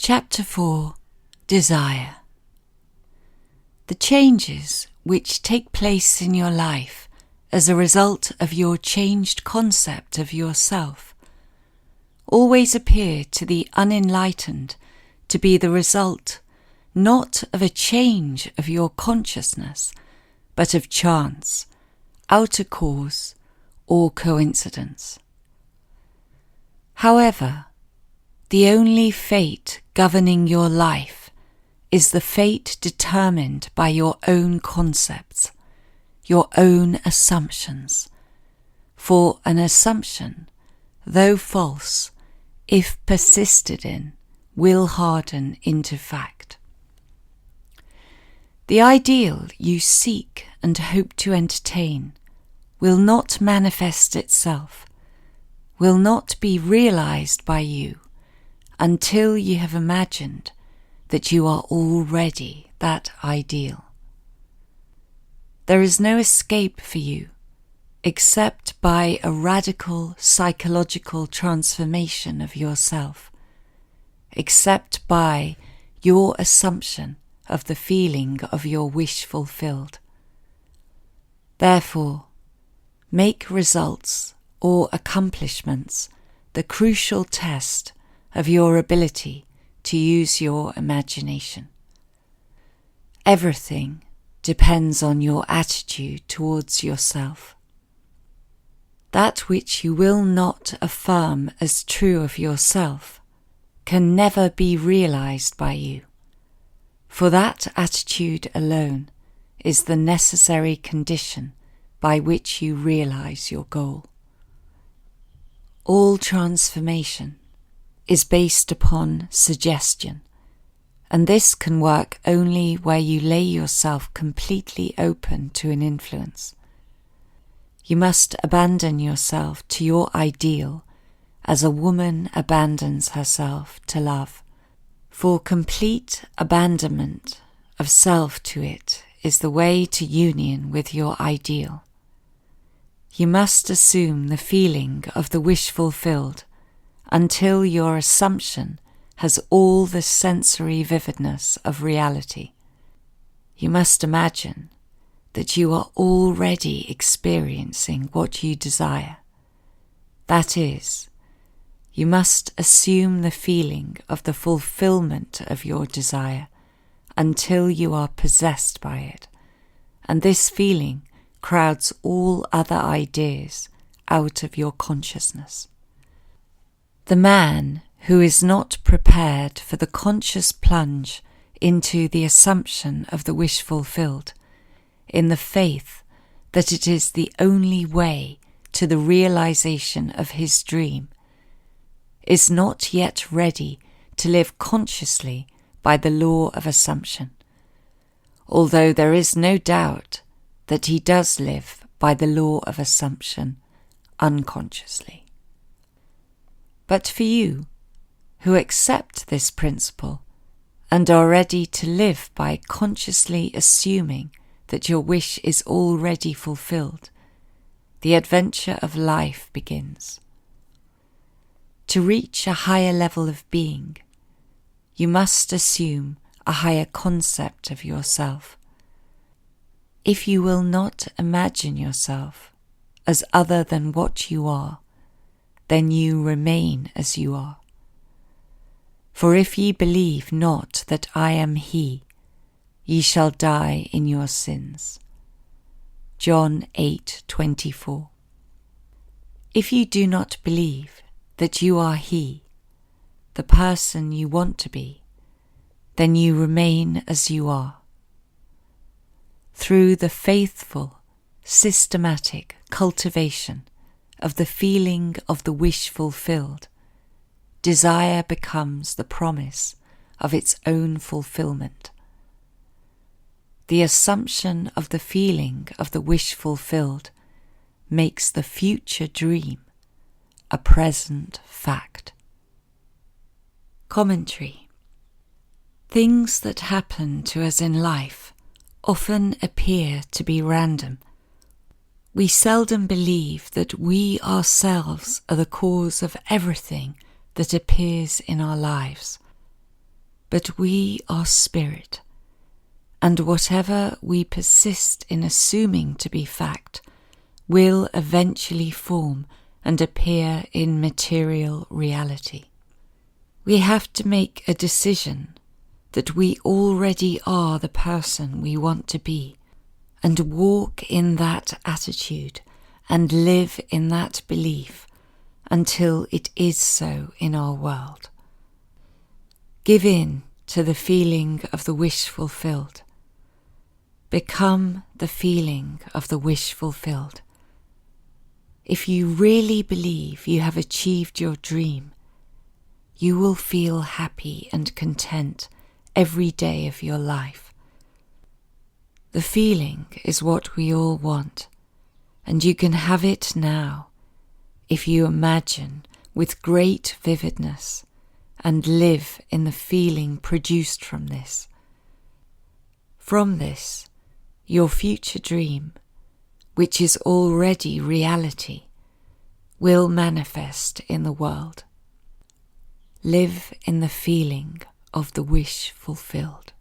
Chapter 4. Desire. The changes which take place in your life as a result of your changed concept of yourself always appear to the unenlightened to be the result not of a change of your consciousness, but of chance, outer cause, or coincidence. However, the only fate governing your life is the fate determined by your own concepts, your own assumptions. For an assumption, though false, if persisted in, will harden into fact. The ideal you seek and hope to entertain will not manifest itself, will not be realized by you until you have imagined that you are already that ideal. There is no escape for you except by a radical psychological transformation of yourself, except by your assumption of the feeling of your wish fulfilled. Therefore, make results or accomplishments the crucial test of your ability to use your imagination. Everything depends on your attitude towards yourself. That which you will not affirm as true of yourself can never be realized by you, for that attitude alone is the necessary condition by which you realize your goal. All transformation is based upon suggestion, and this can work only where you lay yourself completely open to an influence. You must abandon yourself to your ideal as a woman abandons herself to love, for complete abandonment of self to it is the way to union with your ideal. You must assume the feeling of the wish fulfilled until your assumption has all the sensory vividness of reality. You must imagine that you are already experiencing what you desire. That is, you must assume the feeling of the fulfillment of your desire until you are possessed by it, and this feeling crowds all other ideas out of your consciousness. The man who is not prepared for the conscious plunge into the assumption of the wish fulfilled, in the faith that it is the only way to the realization of his dream, is not yet ready to live consciously by the law of assumption, although there is no doubt that he does live by the law of assumption unconsciously. But for you, who accept this principle and are ready to live by consciously assuming that your wish is already fulfilled, the adventure of life begins. To reach a higher level of being, you must assume a higher concept of yourself. If you will not imagine yourself as other than what you are, then you remain as you are. For if ye believe not that I am he, ye shall die in your sins. John 8:24. If you do not believe that you are he, the person you want to be, then you remain as you are. Through the faithful, systematic cultivation of the feeling of the wish fulfilled, desire becomes the promise of its own fulfillment. The assumption of the feeling of the wish fulfilled makes the future dream a present fact. Commentary. Things that happen to us in life often appear to be random. We seldom believe that we ourselves are the cause of everything that appears in our lives. but we are spirit, and whatever we persist in assuming to be fact will eventually form and appear in material reality. We have to make a decision that we already are the person we want to be, and walk in that attitude and live in that belief until it is so in our world. Give in to the feeling of the wish fulfilled. Become the feeling of the wish fulfilled. If you really believe you have achieved your dream, you will feel happy and content every day of your life. The feeling is what we all want, and you can have it now if you imagine with great vividness and live in the feeling produced from this. From this, your future dream, which is already reality, will manifest in the world. Live in the feeling of the wish fulfilled.